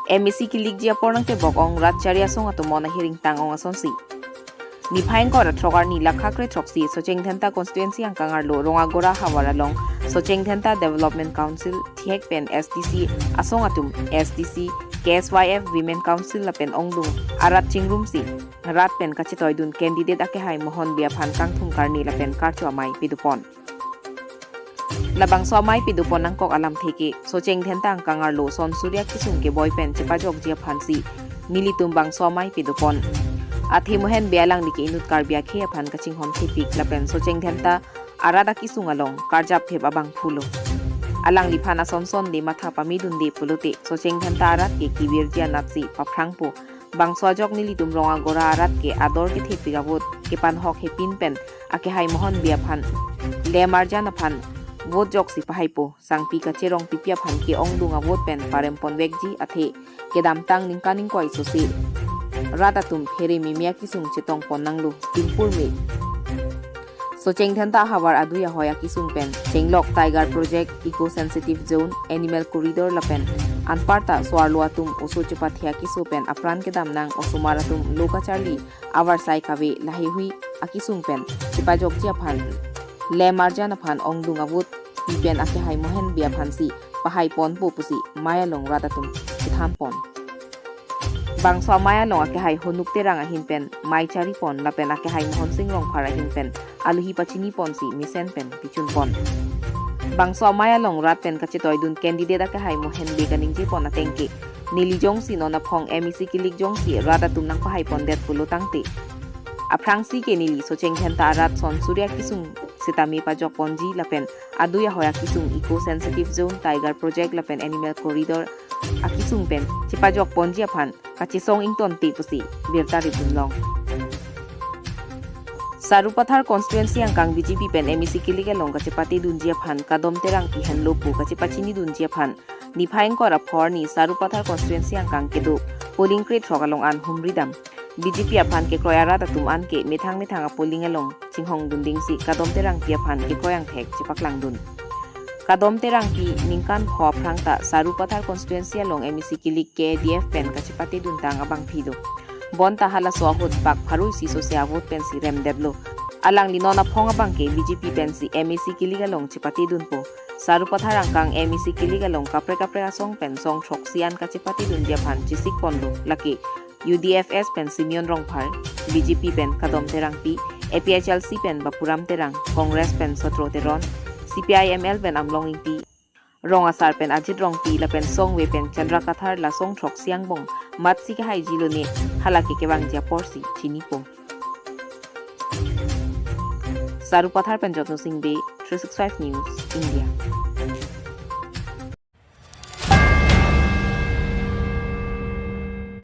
MEC kilik jia pornang te bokong rat charia song ato mona hiring tangong asonsi. Ni phain ko trogar ni lakhakre troksi Socheng Thenta constituency ang kangarlo Rongagora Hawaralong Socheng Thenta Development Council Thiek Pen SDC asong atum SDC KSYF Women Council lapen ongdung arat chingrum si rat pen kachitoy dun candidate ake hai mohon bia phan kang thum karni lapen karcho amai pidupon labang so amai pidupon ang kok alam theke Socheng Thenta ang kangarlo son surya kisung ke boy pen chepajok jia phansi militum bang so amai pidupon athi mohen bialang niki inut karbia khe phan kaching hom thipik lapen Socheng Thenta arada kisung along karjap thep abang phulo alang lipana sonson de matha pamidun de pulute Socheng Thenta arat ke kibir jia natsi paprangpo bang swajok nilitum Rongagora arat ke ador ke thepigabot ke pan hok he pin pen ake hai mohon bia phan le marjana phan vote jok si pahaipo sangpi ka cherong pipia phan ke ongdunga vote pen parempon wekji athe kedam tang ningkaning koi sosi ratatum phere mimia kisung chetong ponanglu timpur me Socheng Thenta hawar aduya hoya kisung pen Chenglok Tiger Project Eco Sensitive Zone Animal Corridor lapen anparta swarluatum oso chupathia kisu pen apran kedam nang osumaratum loka charli awar sai kawe lahihui akisung pen chipajok chia phan le marjana phan ongdung avut pen ake hai mohen bia phansi pahai pon po pusi maya long ratatum chitham pon bang so maya long ake hai honuk terang ahin pen mai chari pon lapen ake hai mohon sing rong phara hin pen aluhi pachini pon si misen pen pichun pon bang so maya long rat pen kachitoy dun candidate ake hai mohen be kaning je pon atengke nilijong si nona phong MEC kilik jong si ratatum nang pahai pon det pulo tangte aprang si ke nili Socheng Thenta arat son surya kisung sitami pajok ponji lapen aduya hoya kisung Eco Sensitive Zone Tiger Project lapen Animal Corridor akisung pen chipajok ponji aphan kachisong ington ti pusi birtari bunlong Sarupathar constituency ang kang BJP pen MEC kilik along kachipati dunjia phan kadom terang ki henlopu kachipachini dunjia phan niphaing ko raphor ni Sarupathar constituency ang kang kedo polling crate thogalong an humridam BJP aphan ke kroyara tatum an ke methang polling along chinghong dunding si kadom terang pi aphan ke koyang thek chipaklang dun kadom terang pi ningkan pho phrangta Sarupathar constituency along MEC kilik ke DF pen kachipati duntang abang phido bonta hala swahut pak pharui si sosia vote pen si rem deblo alang linona phong abang ke BJP pen si MEC kilik along chipati dunpo Sarupathar angkang MEC kilik along kapre asong pen song thoksian kachipati dunjia phan chisik pondo laki UDFS pen Simeon Rongphar BJP pen kadom terang pi APHLC pen Bapuram terang Congress pen Sotro teron CPIML pen Amlonging pi Rongasar pen Ajit Rong pi la pen Songwe pen Chandrakathar la song thok siang bong matsi ka hai jilone halaki ke bang ja porsi chinipo Sarupathar pen Jotno Singh Be 365 News India